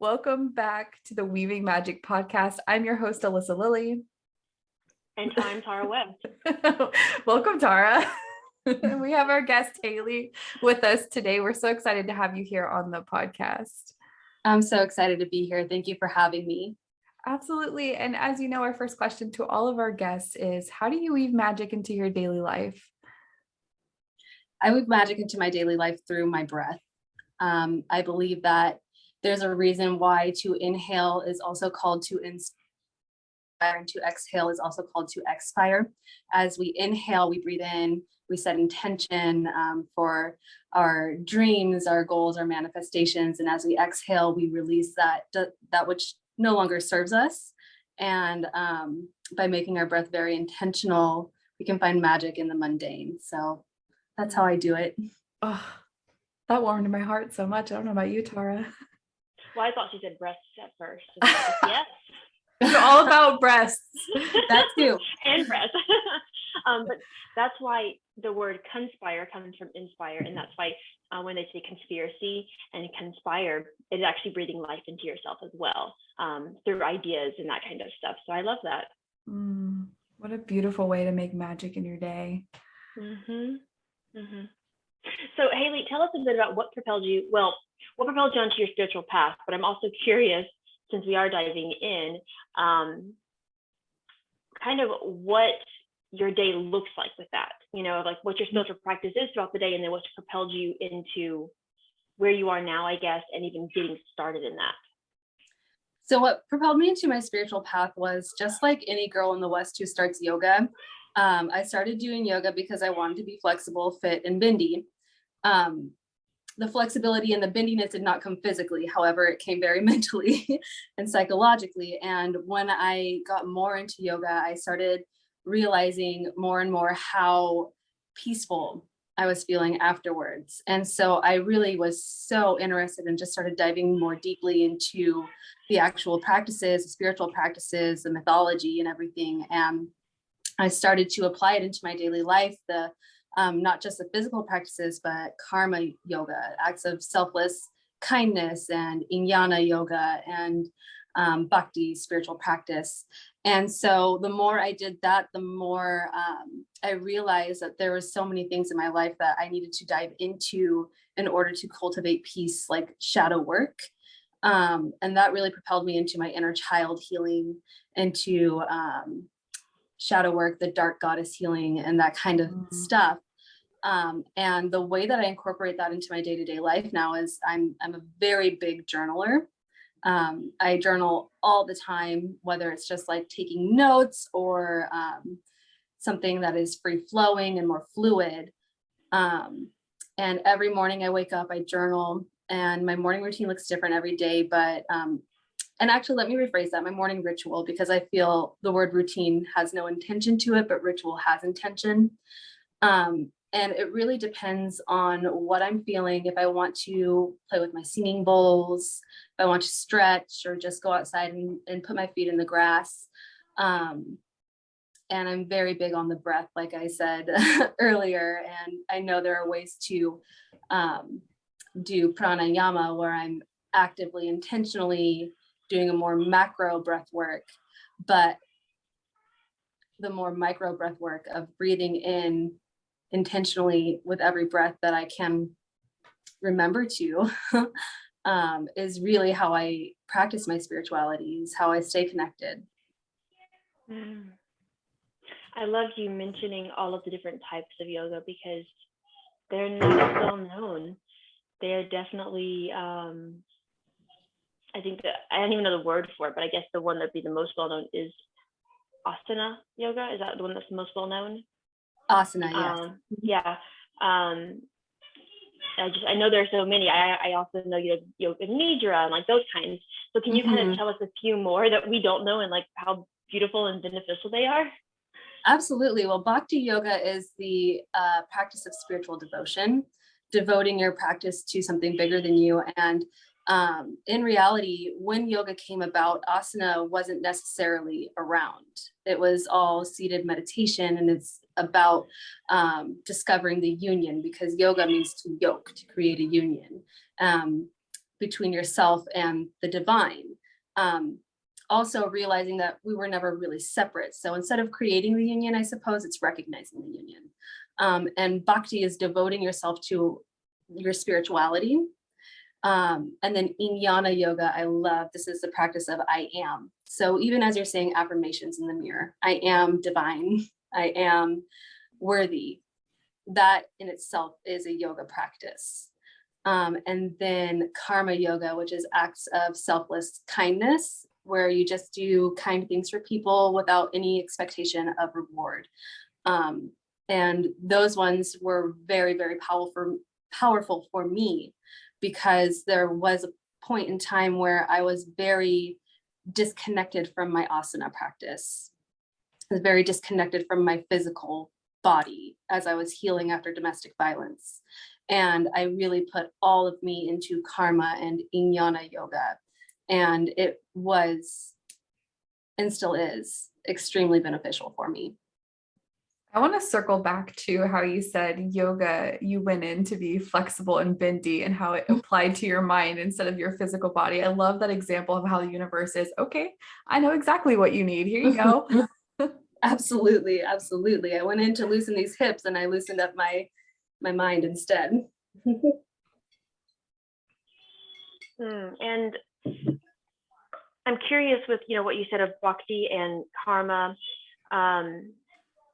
Welcome back to the Weaving Magic podcast. I'm your host, Alyssa Lilly. And I'm Tara Webb. Welcome, Tara. We have our guest, Hailey, with us today. We're so excited to have you here on the podcast. I'm so excited to be here. Thank you for having me. Absolutely. And as you know, our first question to all of our guests is, how do you weave magic into your daily life? I weave magic into my daily life through my breath. I believe that there's a reason why to inhale is also called to inspire and to exhale is also called to expire. As we inhale, we breathe in, we set intention for our dreams, our goals, our manifestations. And as we exhale, we release that which no longer serves us. And by making our breath very intentional, we can find magic in the mundane. So that's how I do it. Oh, that warmed my heart so much. I don't know about you, Tara. Well, I thought she said breasts at first. Yes. It's all about breasts. That too. And breasts. But that's why the word conspire comes from inspire. And that's why when they say conspiracy and conspire, it's actually breathing life into yourself as well, through ideas and that kind of stuff. So I love that. What a beautiful way to make magic in your day. So Hailey, tell us a bit about what propelled you onto your spiritual path, but I'm also curious, since we are diving in, kind of what your day looks like with that, like what your spiritual practice is throughout the day, and then what's propelled you into where you are now, I guess, and even getting started in that. So what propelled me into my spiritual path was just like any girl in the West who starts yoga. I started doing yoga because I wanted to be flexible, fit, and bendy. The flexibility and the bendiness did not come physically. However, it came very mentally and psychologically. And when I got more into yoga, I started realizing more and more how peaceful I was feeling afterwards. And so I really was so interested and just started diving more deeply into the actual practices, the spiritual practices, the mythology and everything. And I started to apply it into my daily life, not just the physical practices, but karma yoga, acts of selfless kindness, and jnana yoga, and bhakti, spiritual practice. And so the more I did that, the more I realized that there were so many things in my life that I needed to dive into in order to cultivate peace, like shadow work. And that really propelled me into my inner child healing, into shadow work, the dark goddess healing, and that kind of stuff. And the way that I incorporate that into my day-to-day life now is I'm a very big journaler. I journal all the time, whether it's just like taking notes or something that is free flowing and more fluid. And every morning I wake up, I journal, and my morning routine looks different every day, but and actually, let me rephrase that, my morning ritual, because I feel the word routine has no intention to it, but ritual has intention. And it really depends on what I'm feeling. If I want to play with my singing bowls, if I want to stretch or just go outside and put my feet in the grass. And I'm very big on the breath, like I said earlier. And I know there are ways to do pranayama where I'm actively, intentionally doing a more macro breath work, but the more micro breath work of breathing in intentionally with every breath that I can remember to is really how I practice my spirituality, is how I stay connected. I loved you mentioning all of the different types of yoga because they're not well known. They are definitely I think that I don't even know the word for it, but I guess the one that'd be the most well known is asana yoga. Is that the one that's the most well known? Asana, yes. Yeah. I know there's so many. I also know yoga nidra and like those kinds. So can you kind of tell us a few more that we don't know and like how beautiful and beneficial they are? Absolutely. Well, bhakti yoga is the practice of spiritual devotion, devoting your practice to something bigger than you. And in reality, when yoga came about, asana wasn't necessarily around. It was all seated meditation, and it's about discovering the union, because yoga means to yoke, to create a union. between yourself and the divine. Also realizing that we were never really separate. So instead of creating the union, I suppose it's recognizing the union. And bhakti is devoting yourself to your spirituality. And then jnana yoga, I love, this is the practice of I am. So even as you're saying affirmations in the mirror, I am divine, I am worthy, that in itself is a yoga practice. And then karma yoga, which is acts of selfless kindness, where you just do kind things for people without any expectation of reward. And those ones were very, very powerful for me, because there was a point in time where I was very disconnected from my asana practice. I was very disconnected from my physical body as I was healing after domestic violence. And I really put all of me into karma and jnana yoga. And it was, and still is, extremely beneficial for me. I want to circle back to how you said yoga, you went in to be flexible and bendy, and how it applied to your mind instead of your physical body. I love that example of how the universe is, okay, I know exactly what you need. Here you go. Absolutely. Absolutely. I went in to loosen these hips and I loosened up my mind instead. And I'm curious with, what you said of bhakti and karma,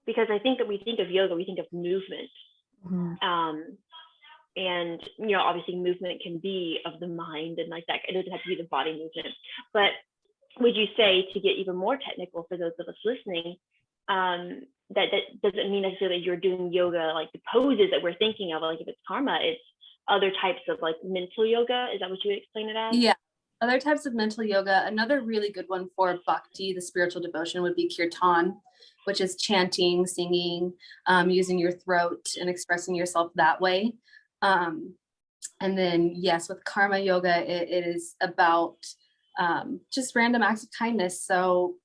because I think that we think of yoga, we think of movement. And, obviously movement can be of the mind and like that. It doesn't have to be the body movement. But would you say, to get even more technical for those of us listening, that doesn't mean necessarily you're doing yoga, like the poses that we're thinking of, like if it's karma, it's other types of like mental yoga. Is that what you would explain it as? Yeah. Other types of mental yoga. Another really good one for bhakti, the spiritual devotion, would be kirtan, which is chanting, singing, using your throat and expressing yourself that way. And then, yes, with karma yoga, it is about just random acts of kindness. So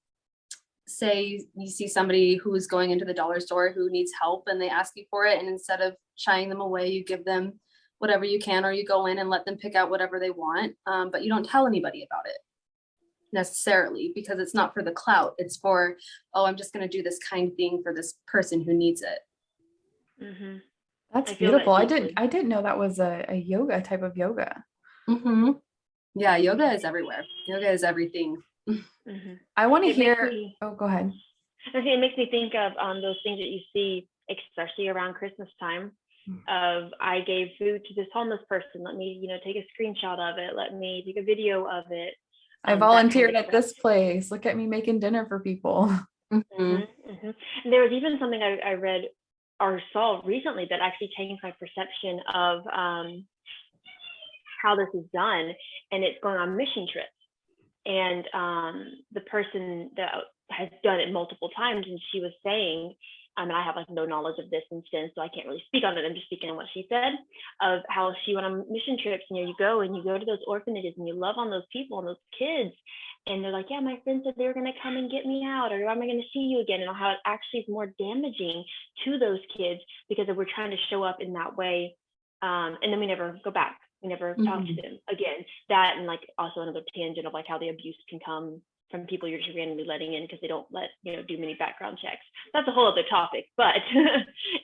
say you see somebody who's going into the dollar store who needs help and they ask you for it, and instead of shying them away, you give them whatever you can, or you go in and let them pick out whatever they want, but you don't tell anybody about it necessarily, because it's not for the clout. It's for, oh, I'm just going to do this kind thing for this person who needs it. Mm-hmm. That's beautiful. I didn't know that was a yoga type of yoga. Mm-hmm. Yeah, yoga is everywhere. Yoga is everything. Mm-hmm. I want to hear. Go ahead. It makes me think of those things that you see, especially around Christmas time. Of, I gave food to this homeless person. Let me, take a screenshot of it. Let me take a video of it. I volunteered at this place. Look at me making dinner for people. Mm-hmm. Mm-hmm. And there was even something I read or saw recently that actually changed my perception of how this is done. And it's going on mission trips. And the person that has done it multiple times, and she was saying, and I have like no knowledge of this instance, so I can't really speak on it. I'm just speaking on what she said, of how she went on mission trips. You go to those orphanages and you love on those people and those kids. And they're like, yeah, my friend said they were going to come and get me out, or am I going to see you again? And how it actually is more damaging to those kids because we're trying to show up in that way. And then we never go back. We never talk to them again. That, and like also another tangent of like how the abuse can come from people you're just randomly letting in because they don't do many background checks. That's a whole other topic, but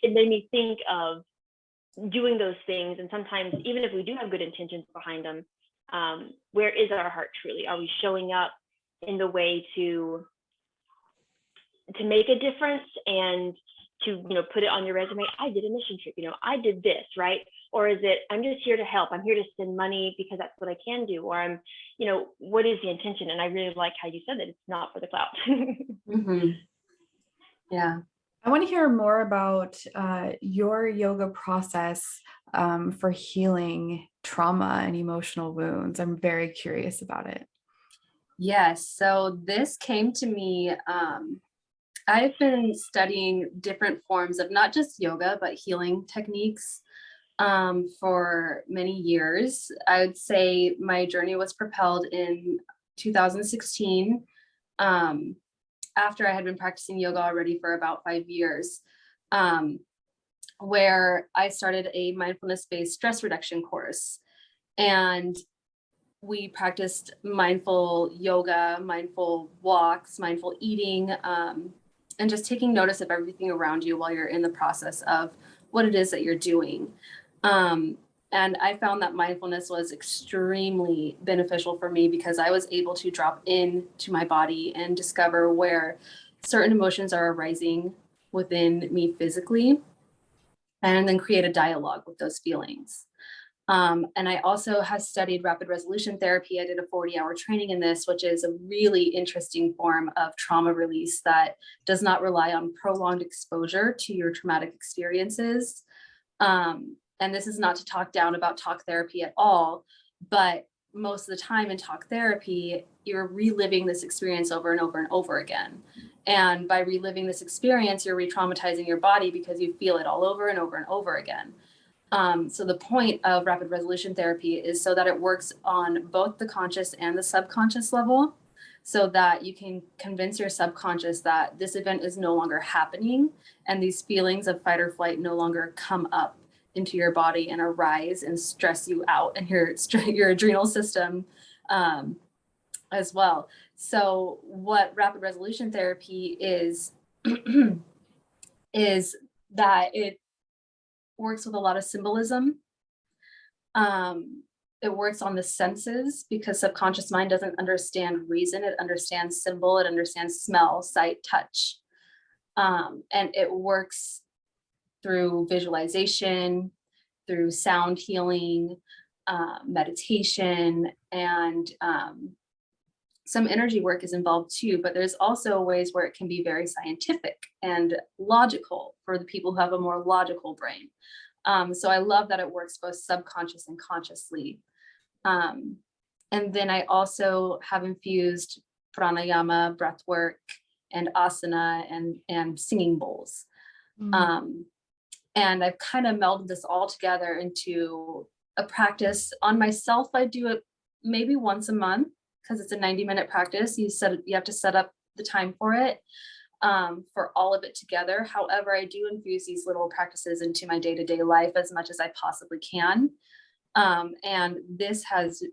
it made me think of doing those things. And sometimes, even if we do have good intentions behind them, where is our heart truly? Are we showing up in the way to make a difference and to put it on your resume? I did a mission trip, I did this, right? Or is it, I'm just here to help, I'm here to send money because that's what I can do? Or I'm, what is the intention? And I really like how you said that it's not for the clout. Yeah. I want to hear more about your yoga process for healing trauma and emotional wounds. I'm very curious about it. Yes. So this came to me. I've been studying different forms of not just yoga, but healing techniques for many years. I would say my journey was propelled in 2016 after I had been practicing yoga already for about 5 years, where I started a mindfulness-based stress reduction course. And we practiced mindful yoga, mindful walks, mindful eating, and just taking notice of everything around you while you're in the process of what it is that you're doing. And I found that mindfulness was extremely beneficial for me because I was able to drop into my body and discover where certain emotions are arising within me physically, and then create a dialogue with those feelings. And I also have studied rapid resolution therapy. I did a 40-hour training in this, which is a really interesting form of trauma release that does not rely on prolonged exposure to your traumatic experiences. And this is not to talk down about talk therapy at all, but most of the time in talk therapy, you're reliving this experience over and over and over again. And by reliving this experience, you're re-traumatizing your body because you feel it all over and over and over again. So the point of rapid resolution therapy is so that it works on both the conscious and the subconscious level, so that you can convince your subconscious that this event is no longer happening and these feelings of fight or flight no longer come up into your body and arise and stress you out and your adrenal system as well. So what rapid resolution therapy is is that it works with a lot of symbolism. It works on the senses because subconscious mind doesn't understand reason. It understands symbol, it understands smell, sight, touch. And it works through visualization, through sound healing, meditation, and some energy work is involved too, but there's also ways where it can be very scientific and logical for the people who have a more logical brain. So I love that it works both subconscious and consciously. And then I also have infused pranayama, breath work, and asana, and singing bowls. And I've kind of melded this all together into a practice. On myself, I do it maybe once a month because it's a 90-minute practice. You have to set up the time for it, for all of it together. However, I do infuse these little practices into my day-to-day life as much as I possibly can. And this has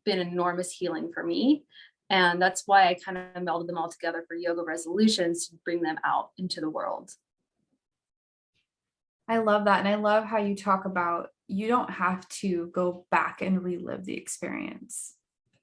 been enormous healing for me. And that's why I kind of melded them all together for yoga resolutions to bring them out into the world. I love that. And I love how you talk about you don't have to go back and relive the experience.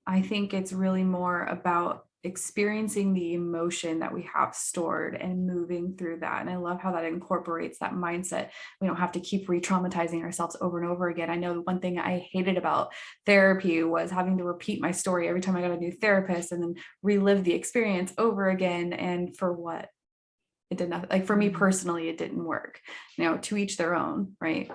I think it's really more about experiencing the emotion that we have stored and moving through that. And I love how that incorporates that mindset. We don't have to keep re-traumatizing ourselves over and over again. I know the one thing I hated about therapy was having to repeat my story every time I got a new therapist and then relive the experience over again. And for what? It did not, like for me personally, it didn't work. To each their own, right?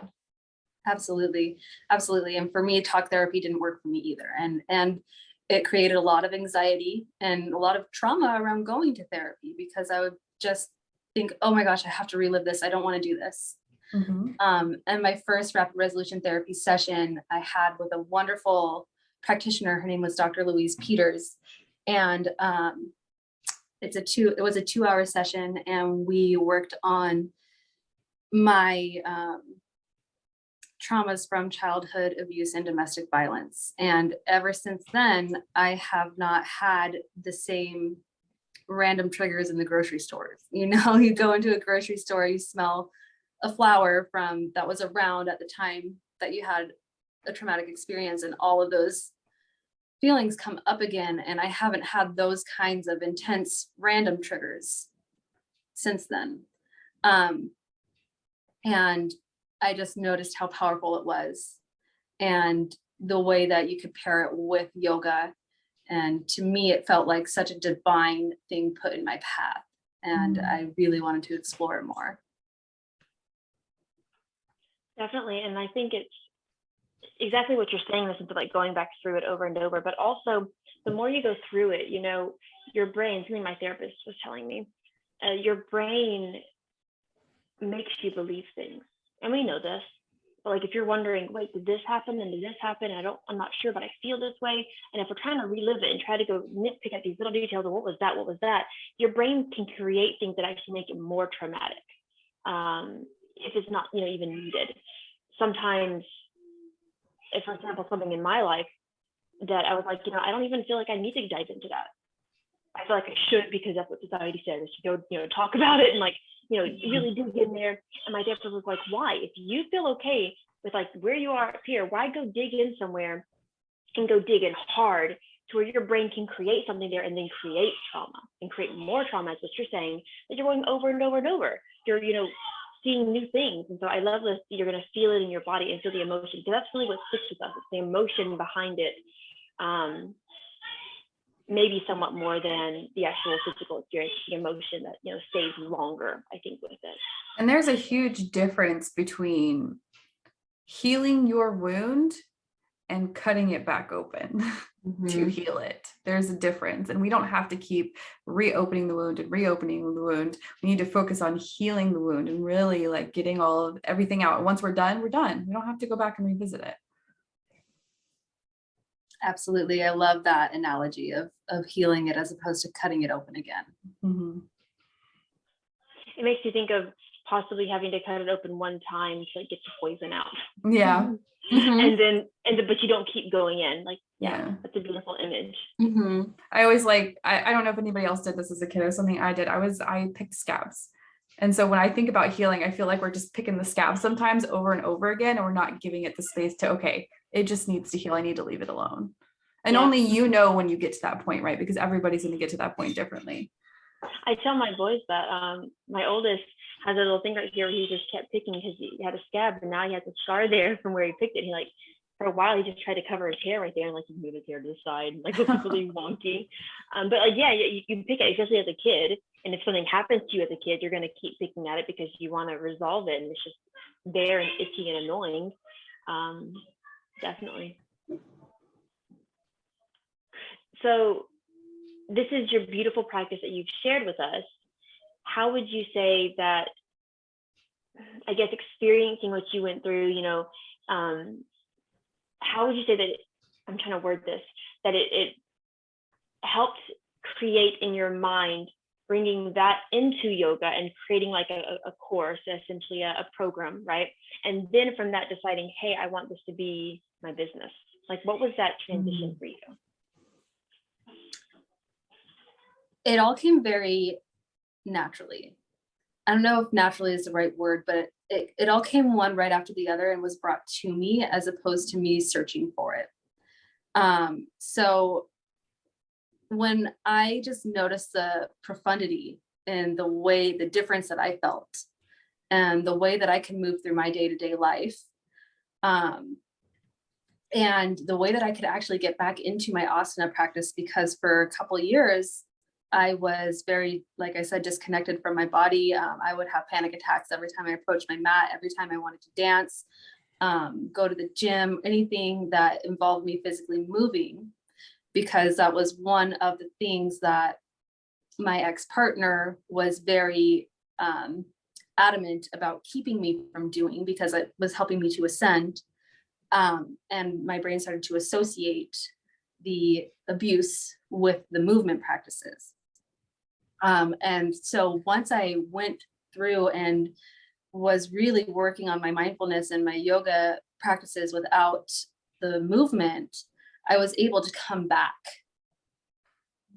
Absolutely. Absolutely. And for me, talk therapy didn't work for me either. And it created a lot of anxiety and a lot of trauma around going to therapy because I would just think, oh my gosh, I have to relive this. I don't want to do this. And my first rapid resolution therapy session I had with a wonderful practitioner. Her name was Dr. Louise Peters. And it was a 2-hour session, and we worked on my traumas from childhood abuse and domestic violence. And ever since then, I have not had the same random triggers in the grocery stores. You go into a grocery store, you smell a flower that was around at the time that you had a traumatic experience, and all of those feelings come up again. And I haven't had those kinds of intense random triggers since then. And I just noticed how powerful it was and the way that you could pair it with yoga. And to me, it felt like such a divine thing put in my path. And I really wanted to explore it more. Definitely. And I think it's exactly what you're saying, this is like going back through it over and over, but also the more you go through it, your brain, something my therapist was telling me, your brain makes you believe things. And we know this, but like, if you're wondering, wait, did this happen? And did this happen? I'm not sure, but I feel this way. And if we're trying to relive it and try to go nitpick at these little details of what was that, your brain can create things that actually make it more traumatic. If it's not, even needed. Sometimes, if, for example, something in my life that I was like, I don't even feel like I need to dive into that. I feel like I should, because that's what society says. I should go, talk about it and like, really dig in there. And my therapist was like, why? If you feel okay with like where you are up here, why go dig in somewhere and go dig in hard to where your brain can create something there and then create trauma and create more trauma, as what you're saying, that you're going over and over and over. You're, seeing new things. And so I love this, you're going to feel it in your body and feel the emotion. So that's really what sticks with us. It's the emotion behind it. Maybe somewhat more than the actual physical experience, the emotion that, stays longer, I think, with it. And there's a huge difference between healing your wound and cutting it back open to heal it. There's a difference. And we don't have to keep reopening the wound and reopening the wound. We need to focus on healing the wound and really like getting everything out. Once we're done, we're done. We don't have to go back and revisit it. Absolutely. I love that analogy of healing it as opposed to cutting it open again. Mm-hmm. It makes you think of possibly having to cut it open one time to like, get the poison out. Yeah. Mm-hmm. But you don't keep going in. Like, yeah. That's a beautiful image. Mm-hmm. I always I don't know if anybody else did this as a kid. It was something I did. I picked scabs. And so when I think about healing, I feel like we're just picking the scab sometimes over and over again, and we're not giving it the space to, okay, it just needs to heal. I need to leave it alone. And only when you get to that point, right? Because everybody's going to get to that point differently. I tell my boys that my oldest has a little thing right here where he just kept picking because he had a scab, and now he has a scar there from where he picked it. He like, for a while, he just tried to cover his hair right there and like he moved his hair to the side, like it was really wonky. But like, you pick it, especially as a kid. And if something happens to you as a kid, you're going to keep picking at it because you want to resolve it, and it's just there and itchy and annoying. Definitely. So this is your beautiful practice that you've shared with us. How would you say that, I guess, experiencing what you went through, how would you say that, I'm trying to word this, that it helped create in your mind, bringing that into yoga and creating like a course, essentially a program, right? And then from that deciding, hey, I want this to be my business. Like, what was that transition for you? It all came very naturally. I don't know if naturally is the right word, but it all came one right after the other and was brought to me as opposed to me searching for it. So when I just noticed the profundity and the difference that I felt and the way that I can move through my day-to-day life, and the way that I could actually get back into my asana practice, because for a couple of years, I was very, like I said, disconnected from my body. I would have panic attacks every time I approached my mat, every time I wanted to dance, go to the gym, anything that involved me physically moving, because that was one of the things that my ex-partner was very adamant about keeping me from doing, because it was helping me to ascend. And my brain started to associate the abuse with the movement practices. And so once I went through and was really working on my mindfulness and my yoga practices without the movement, I was able to come back.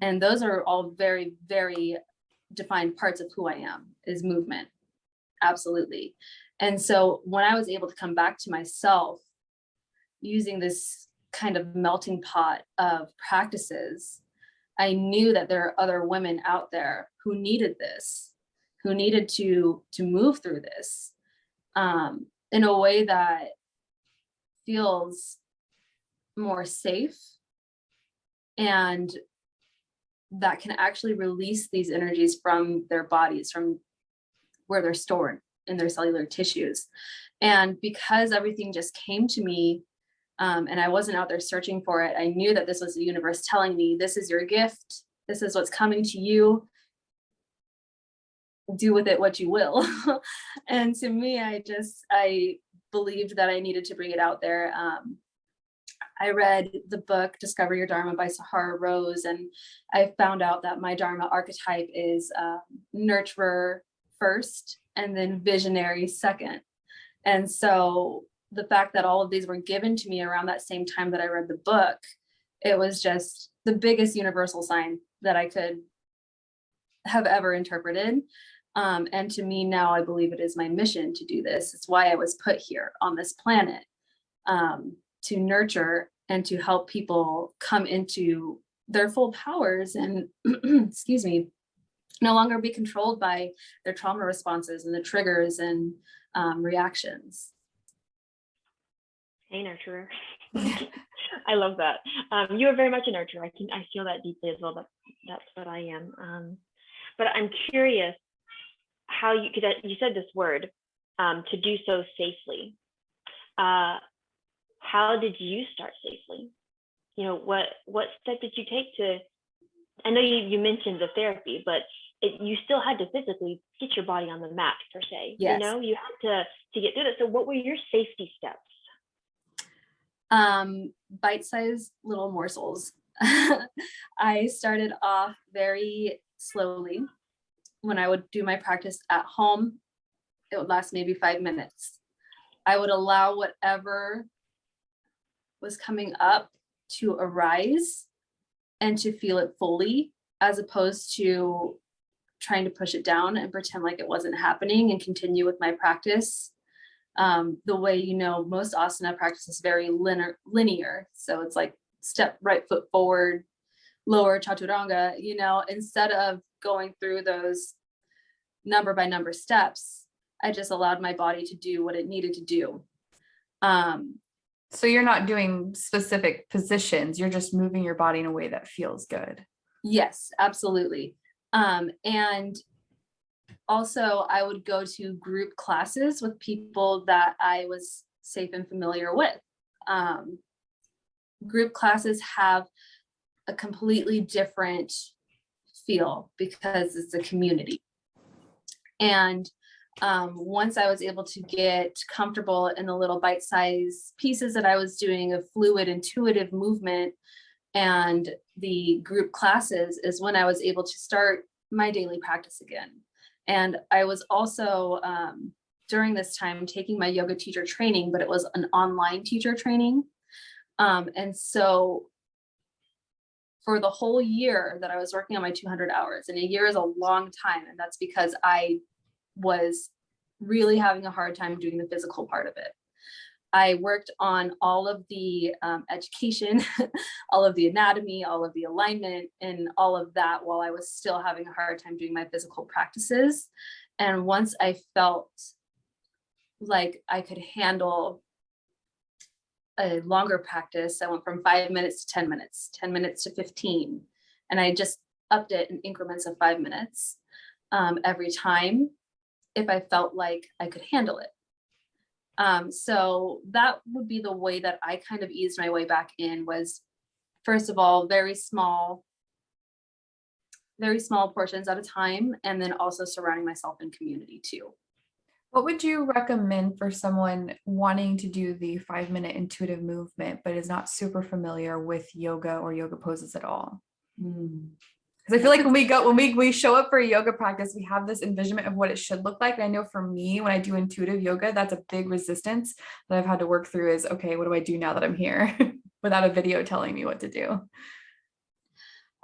And those are all very, very defined parts of who I am, is movement. Absolutely. And so when I was able to come back to myself using this kind of melting pot of practices, I knew that there are other women out there who needed this, who needed to move through this in a way that feels more safe, and that can actually release these energies from their bodies, from where they're stored in their cellular tissues. And because everything just came to me, and I wasn't out there searching for it, I knew that this was the universe telling me, this is your gift. This is what's coming to you. Do with it what you will. And to me, I believed that I needed to bring it out there. I read the book Discover Your Dharma by Sahara Rose, and I found out that my Dharma archetype is nurturer first and then visionary second. And so the fact that all of these were given to me around that same time that I read the book It was just the biggest universal sign that I could have ever interpreted. And to me now, I believe it is my mission to do this. It's why I was put here on this planet, to nurture and to help people come into their full powers and, excuse me, no longer be controlled by their trauma responses and the triggers and reactions. Hey, nurturer. I love that. You are very much a nurturer. I feel that deeply as well. That's what I am. But I'm curious how you, because you said this word, to do so safely. How did you start safely? You know, what step did you take to? I know you mentioned the therapy, but you still had to physically get your body on the mat per se. Yes. You know, you had to get through that. So what were your safety steps? Bite-sized little morsels. I started off very slowly. When I would do my practice at home, it would last maybe 5 minutes. I would allow whatever was coming up to arise and to feel it fully, as opposed to trying to push it down and pretend like it wasn't happening and continue with my practice. The way, you know, most asana practice is very linear. So it's like step right foot forward, lower chaturanga, you know, instead of going through those number by number steps, I just allowed my body to do what it needed to do. So you're not doing specific positions, you're just moving your body in a way that feels good. Yes, absolutely. And also I would go to group classes with people that I was safe and familiar with. Group classes have a completely different feel because it's a community. And once I was able to get comfortable in the little bite-sized pieces that I was doing of fluid, intuitive movement and the group classes, is when I was able to start my daily practice again. And I was also, during this time, taking my yoga teacher training, but it was an online teacher training. And so for the whole year that I was working on my 200 hours, and a year is a long time, and that's because I was really having a hard time doing the physical part of it. I worked on all of the education, all of the anatomy, all of the alignment, and all of that while I was still having a hard time doing my physical practices. And once I felt like I could handle a longer practice, I went from 5 minutes to 10 minutes, 10 minutes to 15. And I just upped it in increments of 5 minutes every time, if I felt like I could handle it. So that would be the way that I kind of eased my way back in, was first of all, very small portions at a time. And then also surrounding myself in community too. What would you recommend for someone wanting to do the 5-minute intuitive movement, but is not super familiar with yoga or yoga poses at all? Because I feel like when we show up for a yoga practice, we have this envisionment of what it should look like. And I know for me, when I do intuitive yoga, that's a big resistance that I've had to work through is, okay, what do I do now that I'm here without a video telling me what to do?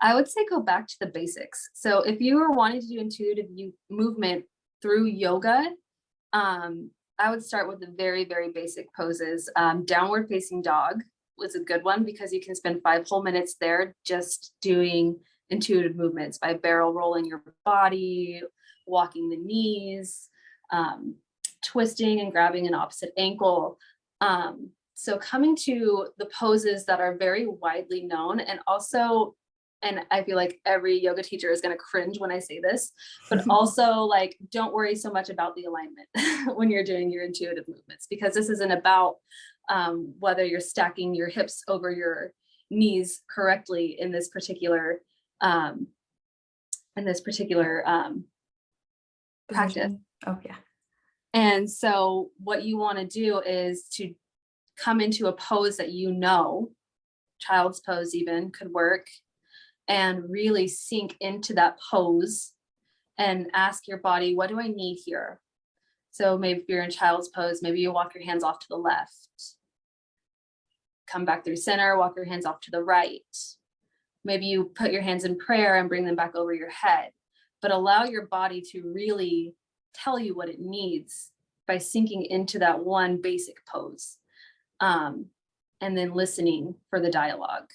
I would say go back to the basics. So if you are wanting to do intuitive movement through yoga, I would start with the very, very basic poses. Downward facing dog was a good one because you can spend 5 whole minutes there just doing intuitive movements by barrel rolling your body, walking the knees, twisting and grabbing an opposite ankle. So coming to the poses that are very widely known, and also, and I feel like every yoga teacher is going to cringe when I say this, but also like, don't worry so much about the alignment when you're doing your intuitive movements, because this isn't about whether you're stacking your hips over your knees correctly in this particular practice. Oh yeah. And so what you want to do is to come into a pose that, you know, child's pose even could work, and really sink into that pose and ask your body, what do I need here? So maybe if you're in child's pose, maybe you walk your hands off to the left. come back through center, walk your hands off to the right. Maybe you put your hands in prayer and bring them back over your head, but allow your body to really tell you what it needs by sinking into that one basic pose, and then listening for the dialogue.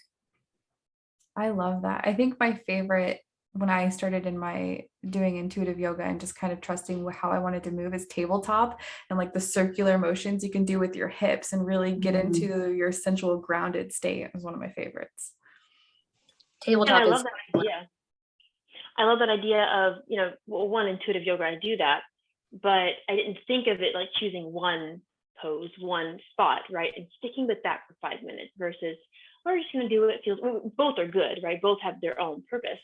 I love that. I think my favorite when I started in my doing intuitive yoga and just kind of trusting how I wanted to move is tabletop, and like the circular motions you can do with your hips and really get into your sensual grounded state is one of my favorites. And I love that idea. I love that idea of, one, intuitive yoga, I do that, but I didn't think of it like choosing one pose, one spot, right? And sticking with that for 5 minutes versus, we're just going to do what it feels. Both are good, right? Both have their own purpose.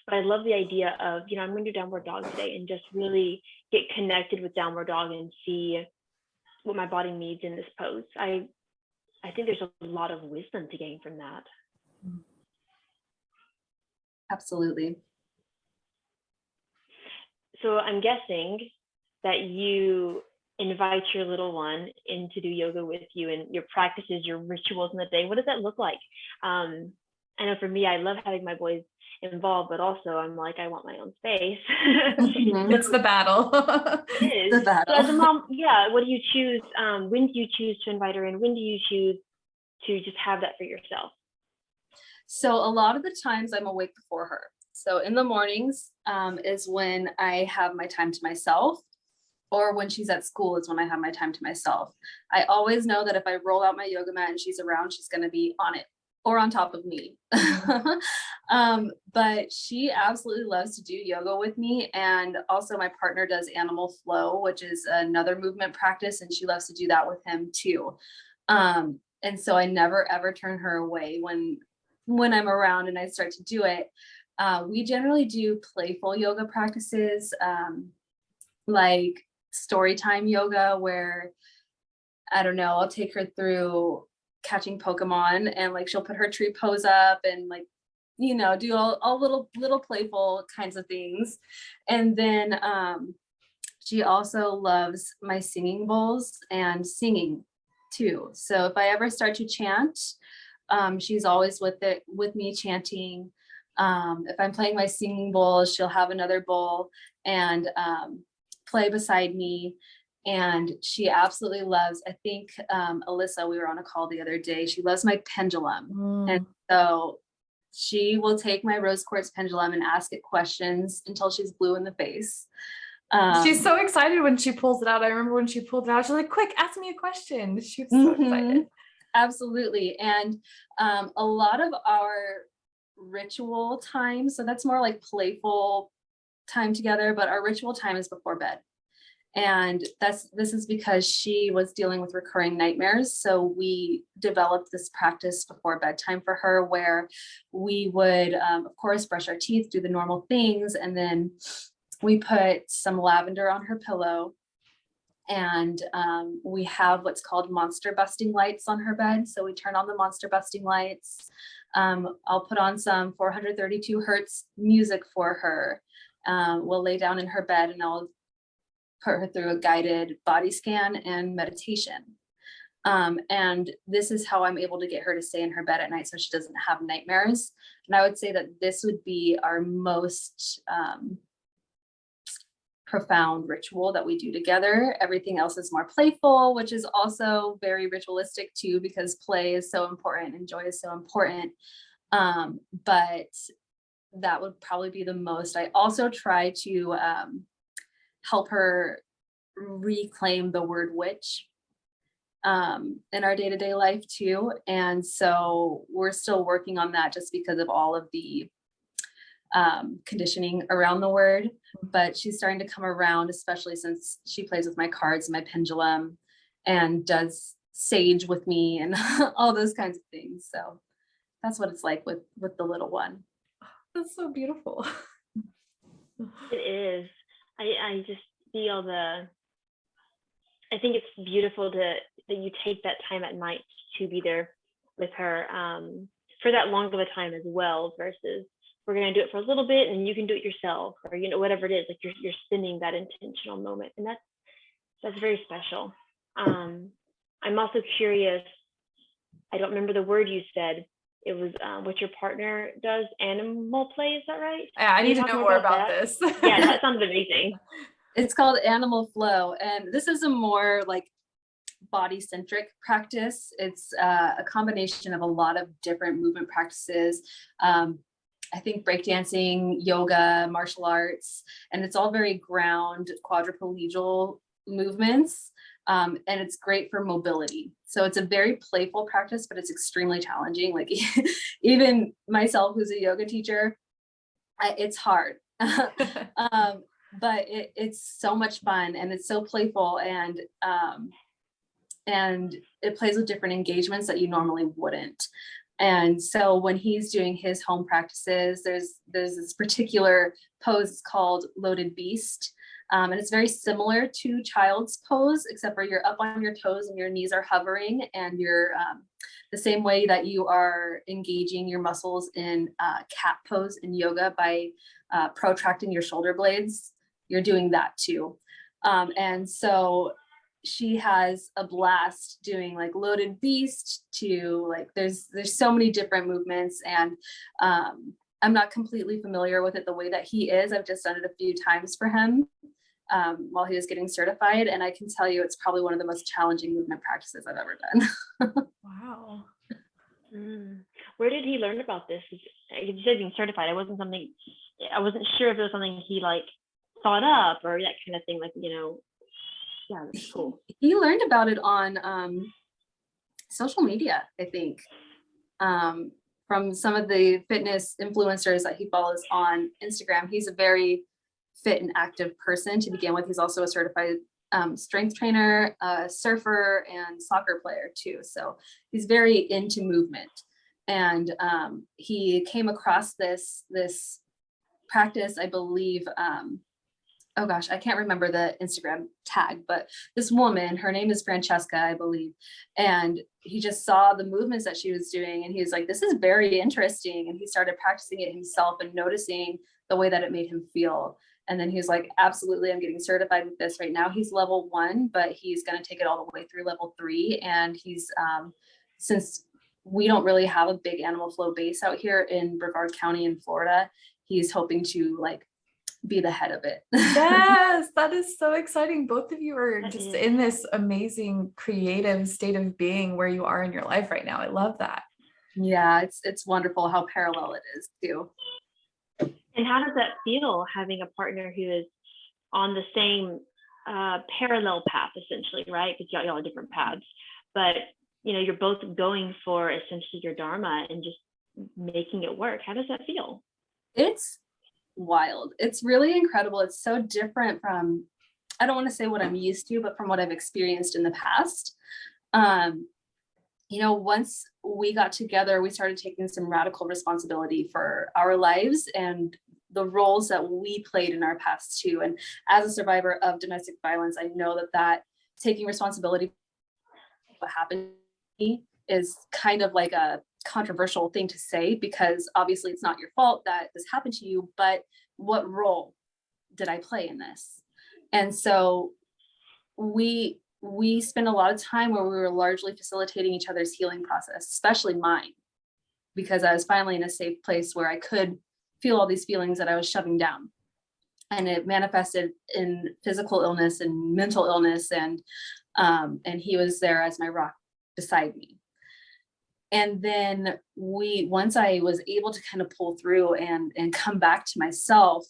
But I love the idea of, I'm going to do downward dog today and just really get connected with downward dog and see what my body needs in this pose. I think there's a lot of wisdom to gain from that. Absolutely. So I'm guessing that you invite your little one in to do yoga with you, and your practices, your rituals in the day. What does that look like? I know for me, I love having my boys involved, but also I'm like, I want my own space. It's the battle. It is. The battle. So as a mom, what do you choose? When do you choose to invite her in? When do you choose to just have that for yourself? So a lot of the times I'm awake before her. So in the mornings is when I have my time to myself, or when she's at school is when I have my time to myself. I always know that if I roll out my yoga mat and she's around, she's going to be on it or on top of me. But she absolutely loves to do yoga with me. And also my partner does animal flow, which is another movement practice. And she loves to do that with him too. And so I never, ever turn her away when I'm around and I start to do it. We generally do playful yoga practices, like story time yoga, where, I don't know, I'll take her through catching Pokemon and like she'll put her tree pose up and like, do all little playful kinds of things. And then she also loves my singing bowls and singing too. So if I ever start to chant, she's always with me chanting. If I'm playing my singing bowl, she'll have another bowl and play beside me. And she absolutely loves, I think, Alyssa, we were on a call the other day, she loves my pendulum. And so she will take my rose quartz pendulum and ask it questions until she's blue in the face. She's so excited when she pulls it out. I remember when she pulled it out, she's like, quick, ask me a question. She was so excited. Absolutely. And a lot of our ritual time, so that's more like playful time together, but our ritual time is before bed. And this is because she was dealing with recurring nightmares. So we developed this practice before bedtime for her, where we would, of course, brush our teeth, do the normal things. And then we put some lavender on her pillow. And we have what's called monster busting lights on her bed. So we turn on the monster busting lights. I'll put on some 432 hertz music for her. We'll lay down in her bed and I'll put her through a guided body scan and meditation. And this is how I'm able to get her to stay in her bed at night so she doesn't have nightmares. And I would say that this would be our most profound ritual that we do together. Everything else is more playful, which is also very ritualistic too, because play is so important and joy is so important. But that would probably be the most. I also try to help her reclaim the word witch in our day-to-day life too. And so we're still working on that just because of all of the conditioning around the word, but she's starting to come around, especially since she plays with my cards and my pendulum and does sage with me and all those kinds of things. So that's what it's like with the little one. That's so beautiful. It is. I just feel I think it's beautiful that you take that time at night to be there with her for that long of a time as well, versus we're going to do it for a little bit and you can do it yourself, or whatever it is, like you're spending that intentional moment, and that's very special. I'm also curious, I don't remember the word you said. It was what your partner does, animal play. Is that right? Yeah, I Can you need to talk know more more about about that? this. Yeah, that sounds amazing. It's called animal flow. And this is a more like body centric practice. It's a combination of a lot of different movement practices. I think breakdancing, yoga, martial arts, and it's all very ground quadriplegical movements. And it's great for mobility. So it's a very playful practice, but it's extremely challenging. Like even myself, who's a yoga teacher, it's hard. But it's so much fun and it's so playful, and it plays with different engagements that you normally wouldn't. And so when he's doing his home practices, there's this particular pose called loaded beast. And it's very similar to child's pose, except for you're up on your toes and your knees are hovering, and you're the same way that you are engaging your muscles in cat pose in yoga by protracting your shoulder blades. You're doing that too. And so she has a blast doing like loaded beast to like, there's so many different movements, and I'm not completely familiar with it the way that he is. I've just done it a few times for him while he was getting certified. And I can tell you, it's probably one of the most challenging movement practices I've ever done. Wow. Where did he learn about this? You said being certified. I wasn't sure if it was something he like thought up or that kind of thing. Like, yeah, that's cool. He learned about it on social media, I think, from some of the fitness influencers that he follows on Instagram. He's a very fit and active person to begin with. He's also a certified strength trainer, surfer, and soccer player too. So he's very into movement. And he came across this practice, I believe, oh gosh, I can't remember the Instagram tag, but this woman, her name is Francesca, I believe. And he just saw the movements that she was doing, and he was like, this is very interesting. And he started practicing it himself and noticing the way that it made him feel. And then he was like, absolutely, I'm getting certified with this right now. He's level 1, but he's going to take it all the way through level 3. And he's, since we don't really have a big animal flow base out here in Brevard County in Florida, he's hoping to like be the head of it. Yes, that is so exciting. Both of you are just in this amazing creative state of being where you are in your life right now. I love that. Yeah, it's wonderful how parallel it is too. And how does that feel, having a partner who is on the same parallel path, essentially, right? Because y'all are different paths, but you're both going for essentially your dharma and just making it work. How does that feel? It's wild. It's really incredible. It's so different from, I don't want to say what I'm used to, but from what I've experienced in the past. Once we got together, we started taking some radical responsibility for our lives and the roles that we played in our past too. And as a survivor of domestic violence, I know that taking responsibility for what happened to me is kind of like a controversial thing to say, because obviously it's not your fault that this happened to you, but what role did I play in this? And so we spent a lot of time where we were largely facilitating each other's healing process, especially mine, because I was finally in a safe place where I could feel all these feelings that I was shoving down. And it manifested in physical illness and mental illness, and he was there as my rock beside me. And then once I was able to kind of pull through and come back to myself,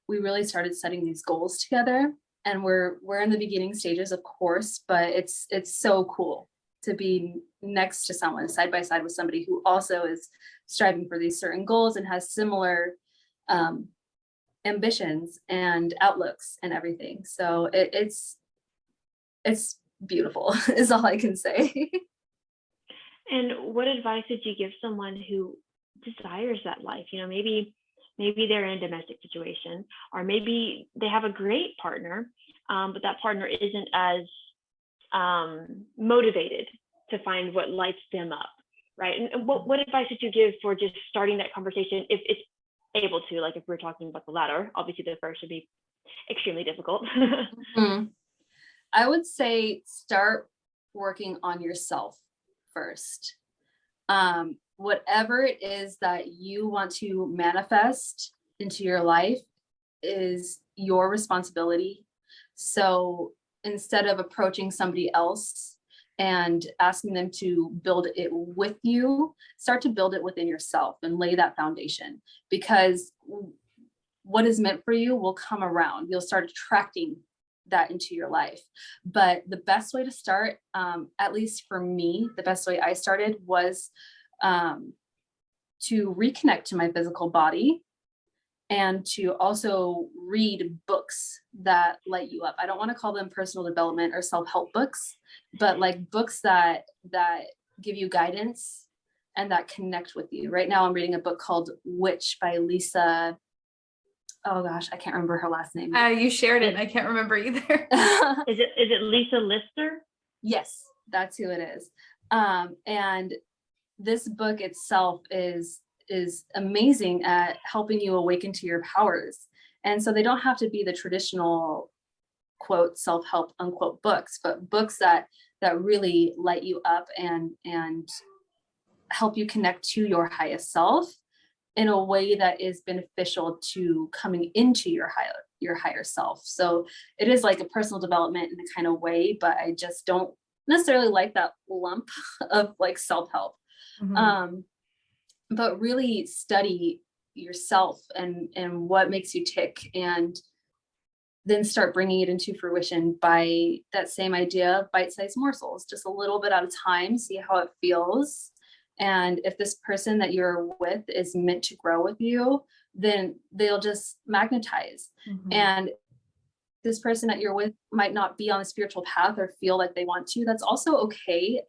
we really started setting these goals together. And we're in the beginning stages, of course, but it's so cool to be next to someone, side by side with somebody who also is striving for these certain goals and has similar ambitions and outlooks and everything. So it's beautiful is all I can say. And what advice would you give someone who desires that life? Maybe they're in a domestic situation, or maybe they have a great partner, but that partner isn't as motivated to find what lights them up, right? And what advice would you give for just starting that conversation, if it's able to, like if we're talking about the latter? Obviously the first would be extremely difficult. I would say start working on yourself first. Whatever it is that you want to manifest into your life is your responsibility. So instead of approaching somebody else and asking them to build it with you, start to build it within yourself and lay that foundation, because what is meant for you will come around. You'll start attracting that into your life. But the best way to start, at least for me, the best way I started was to reconnect to my physical body and to also read books that light you up. I don't want to call them personal development or self-help books, but like books that give you guidance and that connect with you. Right now I'm reading a book called Witch by Lisa. Oh gosh, I can't remember her last name. You shared it. I can't remember either. Is it Lisa Lister? Yes, that's who it is. And this book itself is amazing at helping you awaken to your powers. And so they don't have to be the traditional quote self-help unquote books, but books that really light you up and help you connect to your highest self in a way that is beneficial to coming into your higher self. So it is like a personal development in a kind of way, but I just don't necessarily like that lump of like self-help. Mm-hmm. But really study yourself and what makes you tick, and then start bringing it into fruition by that same idea of bite-sized morsels, just a little bit at a time, see how it feels. And if this person that you're with is meant to grow with you, then they'll just magnetize. Mm-hmm. And this person that you're with might not be on a spiritual path or feel like they want to, that's also okay.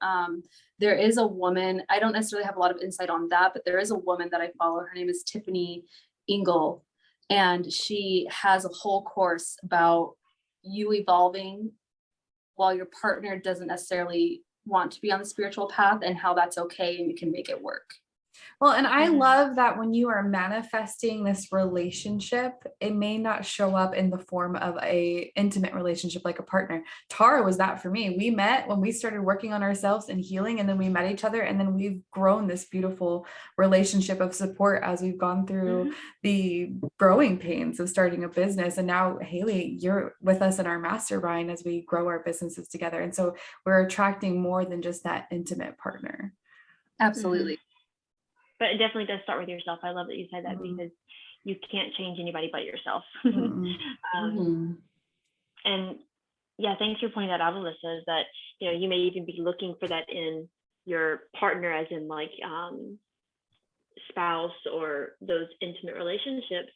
There is a woman, I don't necessarily have a lot of insight on that, but there is a woman that I follow. Her name is Tiffany Ingle, and she has a whole course about you evolving while your partner doesn't necessarily want to be on the spiritual path, and how that's okay and you can make it work. Well, and I love that when you are manifesting this relationship, it may not show up in the form of a intimate relationship like a partner. Tara was that for me. We met when we started working on ourselves and healing, and then we met each other, and then we've grown this beautiful relationship of support as we've gone through the growing pains of starting a business. And now, Hailey, you're with us in our mastermind as we grow our businesses together. And so we're attracting more than just that intimate partner. Absolutely. But it definitely does start with yourself. I love that you said that, because you can't change anybody but yourself. And yeah, thanks for pointing that out, Alyssa, is that, you know, you may even be looking for that in your partner, as in like spouse or those intimate relationships.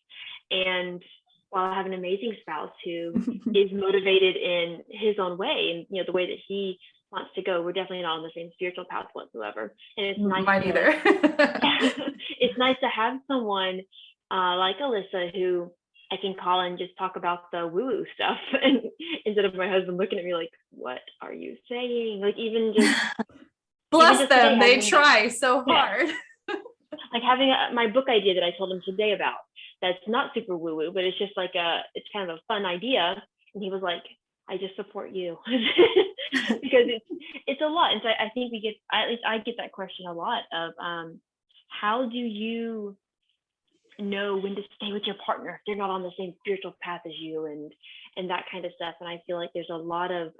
And while I have an amazing spouse who is motivated in his own way, and, you know, the way that he wants to go, we're definitely not on the same spiritual path whatsoever. And it's nice it's nice to have someone like Alyssa who I can call and just talk about the woo-woo stuff, and instead of my husband looking at me like, what are you saying? Like, even just bless even just them, today, they try so hard. Like having my book idea that I told him today about, that's not super woo-woo, but it's just like it's kind of a fun idea. And he was like, I just support you. Because it's a lot. And so I think at least I get that question a lot of how do you know when to stay with your partner if they're not on the same spiritual path as you, and that kind of stuff. And I feel like there's a lot of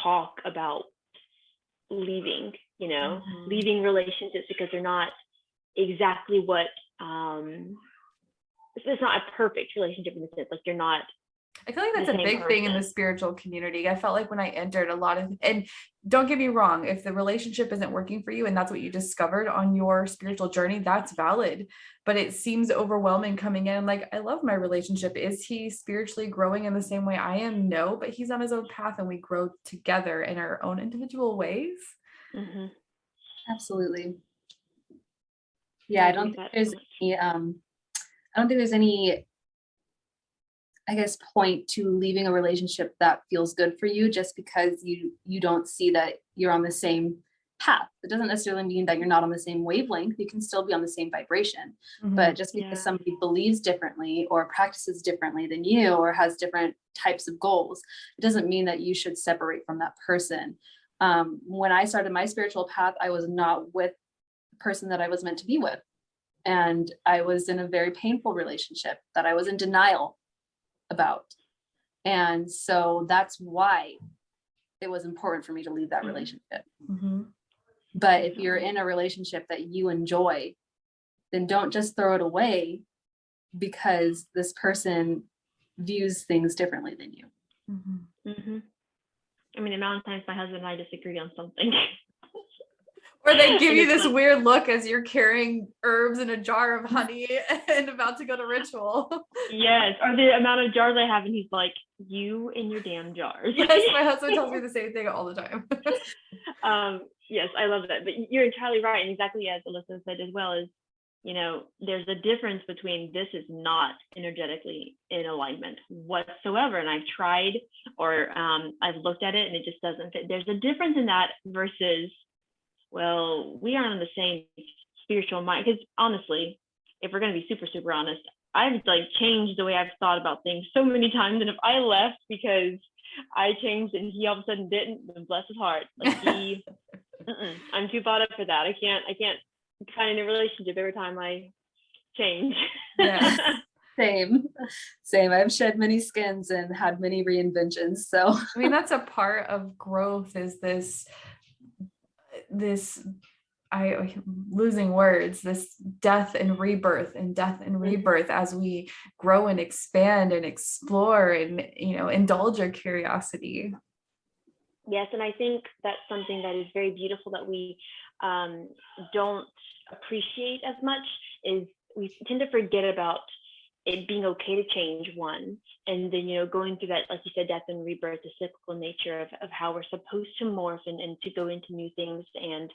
talk about leaving, you know, leaving relationships because they're not exactly what it's not a perfect relationship in the sense, like you're not. I feel like that's a big thing in the spiritual community. I felt like when I entered a lot of, and don't get me wrong, if the relationship isn't working for you and that's what you discovered on your spiritual journey, that's valid. But it seems overwhelming coming in. Like, I love my relationship. Is he spiritually growing in the same way I am? No, but he's on his own path and we grow together in our own individual ways. Absolutely. Yeah, I don't think there's any I guess point to leaving a relationship that feels good for you just because you don't see that you're on the same path. It doesn't necessarily mean that you're not on the same wavelength. You can still be on the same vibration. But just because somebody believes differently or practices differently than you or has different types of goals, it doesn't mean that you should separate from that person. When I started my spiritual path, I was not with the person that I was meant to be with. And I was in a very painful relationship that I was in denial about. And so that's why it was important for me to leave that relationship. Mm-hmm. But if you're in a relationship that you enjoy, then don't just throw it away because this person views things differently than you. Mm-hmm. Mm-hmm. I mean, the amount of times my husband and I disagree on something. Or they give And you it's this like, weird look as you're carrying herbs in a jar of honey and about to go to ritual. yes, or the amount of jars I have, and he's like, "You and your damn jars." Yes, my husband tells me the same thing all the time. Yes, I love that. But you're entirely right, and exactly as Alyssa said as well, is, you know, there's a difference between this is not energetically in alignment whatsoever, and I've tried, or I've looked at it and it just doesn't fit. There's a difference in that versus, well, we aren't on the same spiritual mind. Because honestly, if we're going to be super, super honest, I've like changed the way I've thought about things so many times. And if I left because I changed and he all of a sudden didn't, then bless his heart. Like I'm too bought up for that. I can't find a relationship every time I change. Yes. Same. I've shed many skins and had many reinventions. So I mean, that's a part of growth, is this losing words, this death and rebirth as we grow and expand and explore and, you know, indulge our curiosity. Yes, and I think that's something that is very beautiful that we don't appreciate as much, is we tend to forget about it being okay to change, one, and then, you know, going through that, like you said, death and rebirth, the cyclical nature of how we're supposed to morph and to go into new things. And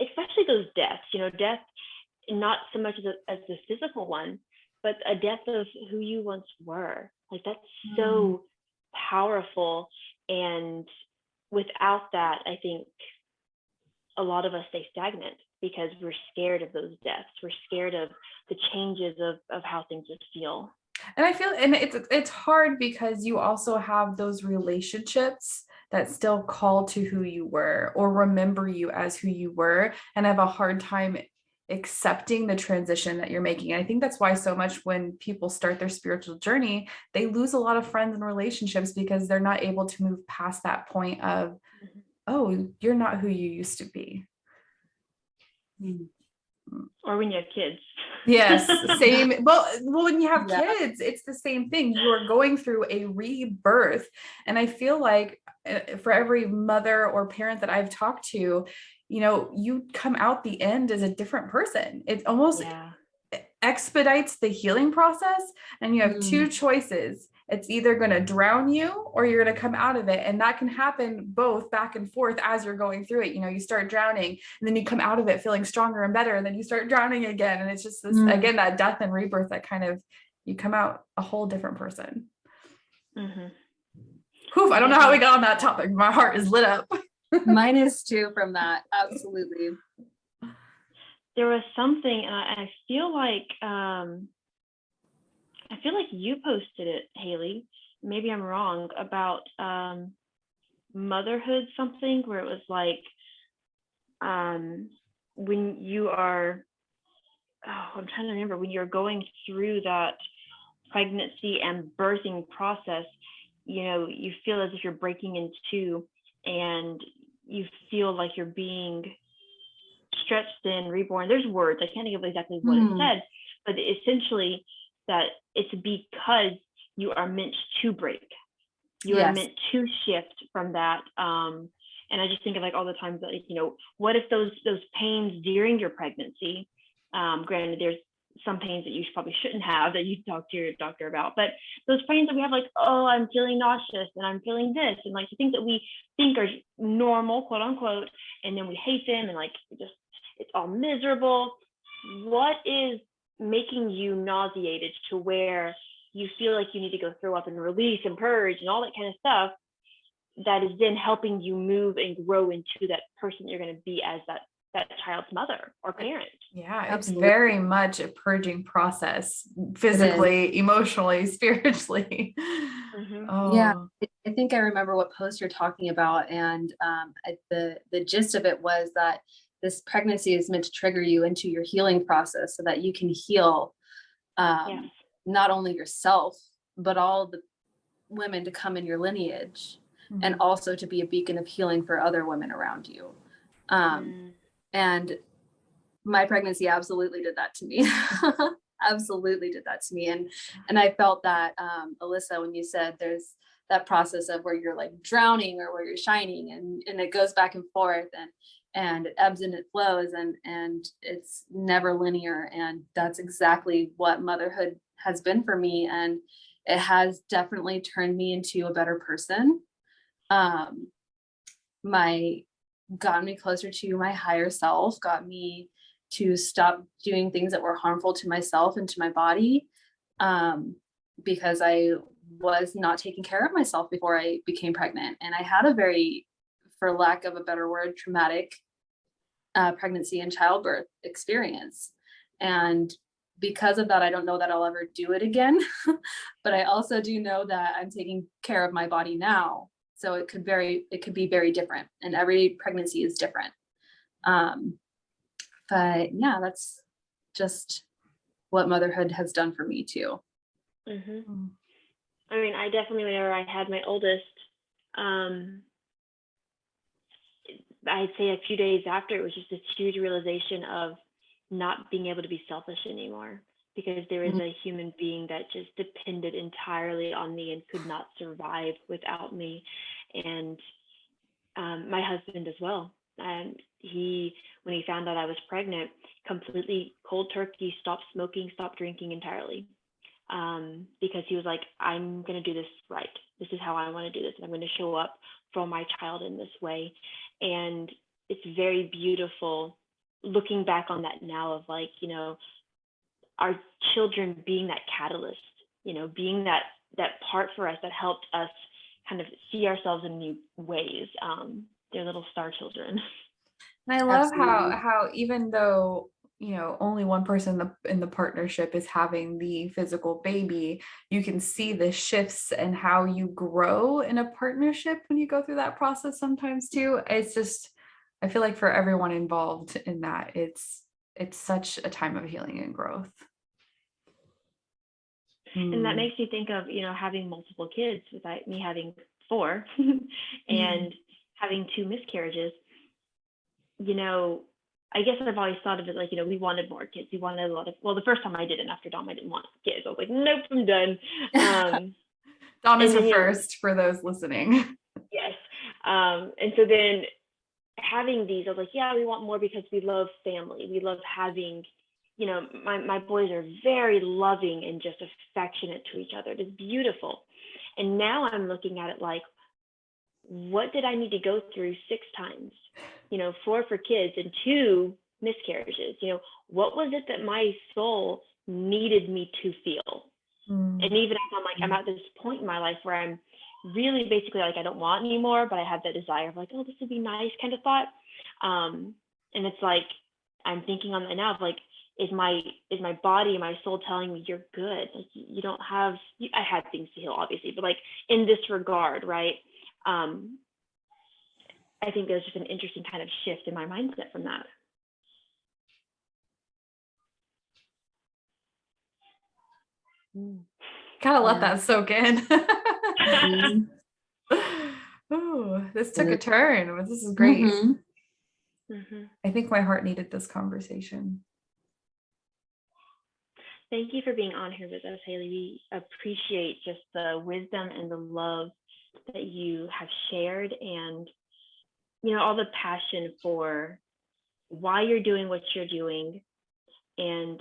especially those deaths, you know, death, not so much as the physical one, but a death of who you once were. Like, that's so powerful. And without that, I think a lot of us stay stagnant because we're scared of those deaths. We're scared of the changes of how things would feel. And I feel, and it's hard because you also have those relationships that still call to who you were or remember you as who you were, and have a hard time accepting the transition that you're making. And I think that's why so much when people start their spiritual journey, they lose a lot of friends and relationships because they're not able to move past that point of, oh, you're not who you used to be. Or when you have kids. Yes, same. Well, when you have kids, it's the same thing. You are going through a rebirth. And I feel like for every mother or parent that I've talked to, you know, you come out the end as a different person. It almost expedites the healing process. And you have two choices. It's either going to drown you or you're going to come out of it. And that can happen both back and forth as you're going through it. You know, you start drowning and then you come out of it feeling stronger and better. And then you start drowning again. And it's just this, again, that death and rebirth that kind of, you come out a whole different person. Poof, I don't know how we got on that topic. My heart is lit up. Mine is too from that. Absolutely. There was something, and I feel like, you posted it, Hailey. Maybe I'm wrong, about motherhood, something where it was like, when you are, I'm trying to remember, when you're going through that pregnancy and birthing process, you know, you feel as if you're breaking in two, and you feel like you're being stretched thin, reborn. There's words, I can't think of exactly what it said, but essentially that it's because you are meant to break. You are meant to shift from that. And I just think of like all the times that, like, you know, what if those pains during your pregnancy, granted, there's some pains that you probably shouldn't have that you talk to your doctor about, but those pains that we have, like, oh, I'm feeling nauseous and I'm feeling this, and like the things that we think are normal, quote unquote, and then we hate them and like it's all miserable. What is making you nauseated to where you feel like you need to go throw up and release and purge and all that kind of stuff, that is then helping you move and grow into that person you're going to be as that child's mother or parent? Yeah, it's very much a purging process, physically, emotionally, spiritually. Yeah, Oh, I think I remember what post you're talking about, and the gist of it was that this pregnancy is meant to trigger you into your healing process so that you can heal Yes. not only yourself, but all the women to come in your lineage, and also to be a beacon of healing for other women around you. Mm. And my pregnancy absolutely did that to me. Absolutely did that to me. And I felt that, Alyssa, when you said there's that process of where you're like drowning or where you're shining, and it goes back and forth, and it ebbs and it flows, and it's never linear. And that's exactly what motherhood has been for me. And it has definitely turned me into a better person. My got me closer to my higher self, got me to stop doing things that were harmful to myself and to my body, because I was not taking care of myself before I became pregnant. And I had a very, for lack of a better word, traumatic pregnancy and childbirth experience. And because of that, I don't know that I'll ever do it again. But I also do know that I'm taking care of my body now. So it could be very different, and every pregnancy is different. But yeah, that's just what motherhood has done for me too. Mm-hmm. I mean, I definitely, whenever I had my oldest, I'd say a few days after, it was just this huge realization of not being able to be selfish anymore, because there is a human being that just depended entirely on me and could not survive without me. And my husband as well. And when he found out I was pregnant, completely cold turkey, stopped smoking, stopped drinking entirely. Because he was like, I'm going to do this right. This is how I want to do this. And I'm going to show up for my child in this way. And it's very beautiful looking back on that now, of like, our children being that catalyst, being that part for us that helped us kind of see ourselves in new ways. They're little star children. and I love Absolutely. how even though only one person in the partnership is having the physical baby, you can see the shifts and how you grow in a partnership when you go through that process sometimes too. It's just, I feel like for everyone involved in that, it's such a time of healing and growth. And that makes me think of, having multiple kids, without me having 4 and having 2 miscarriages. I guess I've always thought of it like, we wanted more kids. We wanted a lot of, well, the first time I didn't, after Dom, I didn't want kids. I was like, nope, I'm done. Dom is and the then, first for those listening. Yes. And so then having these, I was like, yeah, we want more because we love family. We love having, my boys are very loving and just affectionate to each other. It's beautiful. And now I'm looking at it like, what did I need to go through 6 times? 4 for kids and 2 miscarriages. What was it that my soul needed me to feel? And even if I'm at this point in my life where I'm really basically like, I don't want anymore, but I have that desire of like, oh, this would be nice kind of thought. And it's like, I'm thinking on that now of like, is my body and my soul telling me you're good? Like, you don't have, I had things to heal, obviously, but like in this regard, right? I think there's just an interesting kind of shift in my mindset from that. Gotta let that soak in. Oh, this took a turn. This is great. I think my heart needed this conversation. Thank you for being on here with us, Hailey. We appreciate just the wisdom and the love that you have shared, and all the passion for why you're doing what you're doing and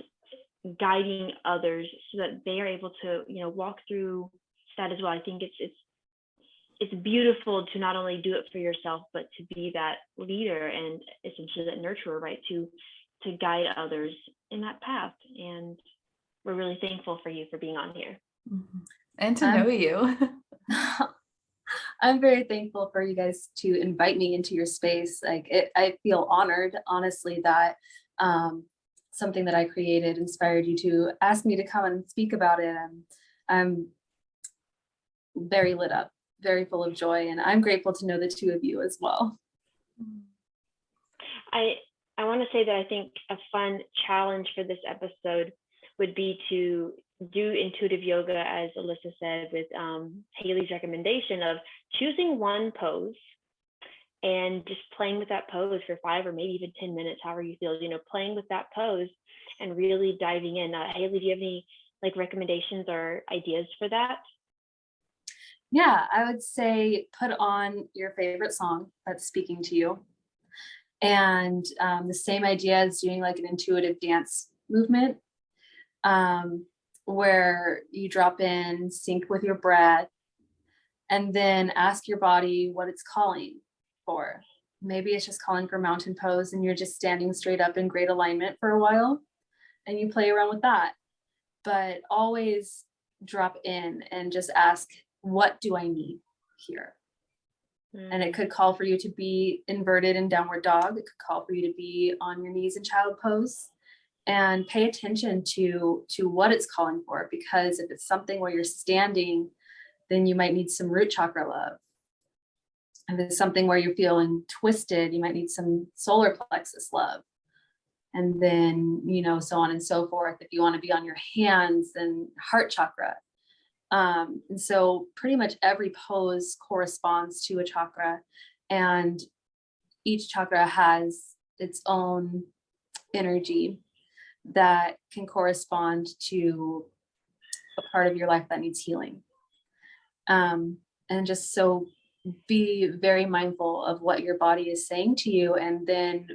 guiding others so that they are able to walk through that as well. I think it's beautiful to not only do it for yourself, but to be that leader and essentially that nurturer, right, to guide others in that path. And we're really thankful for you for being on here and to know you. I'm very thankful for you guys to invite me into your space. I feel honored, honestly, that something that I created inspired you to ask me to come and speak about it. I'm very lit up, very full of joy. And I'm grateful to know the two of you as well. I want to say that I think a fun challenge for this episode would be to do intuitive yoga, as Alyssa said, with Hailey's recommendation of choosing one pose and just playing with that pose for 5 or maybe even 10 minutes, however you feel, playing with that pose and really diving in. Hailey, do you have any recommendations or ideas for that? Yeah, I would say put on your favorite song that's speaking to you. And the same idea as doing an intuitive dance movement, where you drop in, sync with your breath, and then ask your body what it's calling for. Maybe it's just calling for mountain pose and you're just standing straight up in great alignment for a while and you play around with that. But always drop in and just ask, what do I need here? And it could call for you to be inverted in downward dog. It could call for you to be on your knees in child pose, and pay attention to what it's calling for. Because if it's something where you're standing, then you might need some root chakra love. If it's something where you're feeling twisted, you might need some solar plexus love. And then, so on and so forth. If you want to be on your hands, then heart chakra. And so pretty much every pose corresponds to a chakra, and each chakra has its own energy that can correspond to a part of your life that needs healing. And just so be very mindful of what your body is saying to you. And then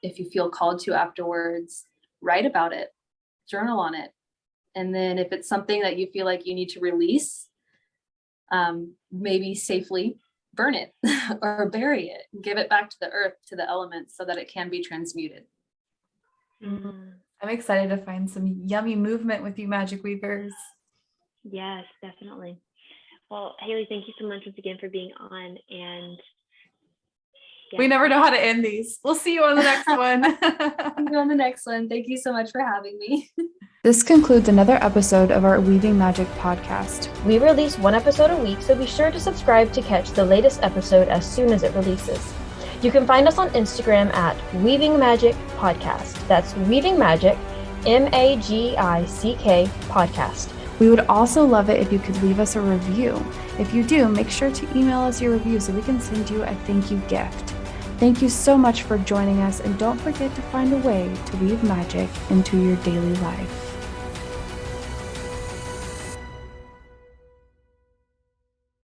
if you feel called to afterwards, write about it, journal on it. And then if it's something that you feel like you need to release, maybe safely burn it or bury it, and give it back to the earth, to the elements, so that it can be transmuted. I'm excited to find some yummy movement with you, Magic Weavers. Yes, definitely. Well, Hailey, thank you so much once again for being on. And we never know how to end these. We'll see you on the next one. See you on the next one. Thank you so much for having me. This concludes another episode of our Weaving Magic podcast. We release one episode a week, so be sure to subscribe to catch the latest episode as soon as it releases. You can find us on Instagram at Weaving Magic Podcast. That's Weaving Magic, Magick Podcast. We would also love it if you could leave us a review. If you do, make sure to email us your review so we can send you a thank you gift. Thank you so much for joining us, and don't forget to find a way to weave magic into your daily life.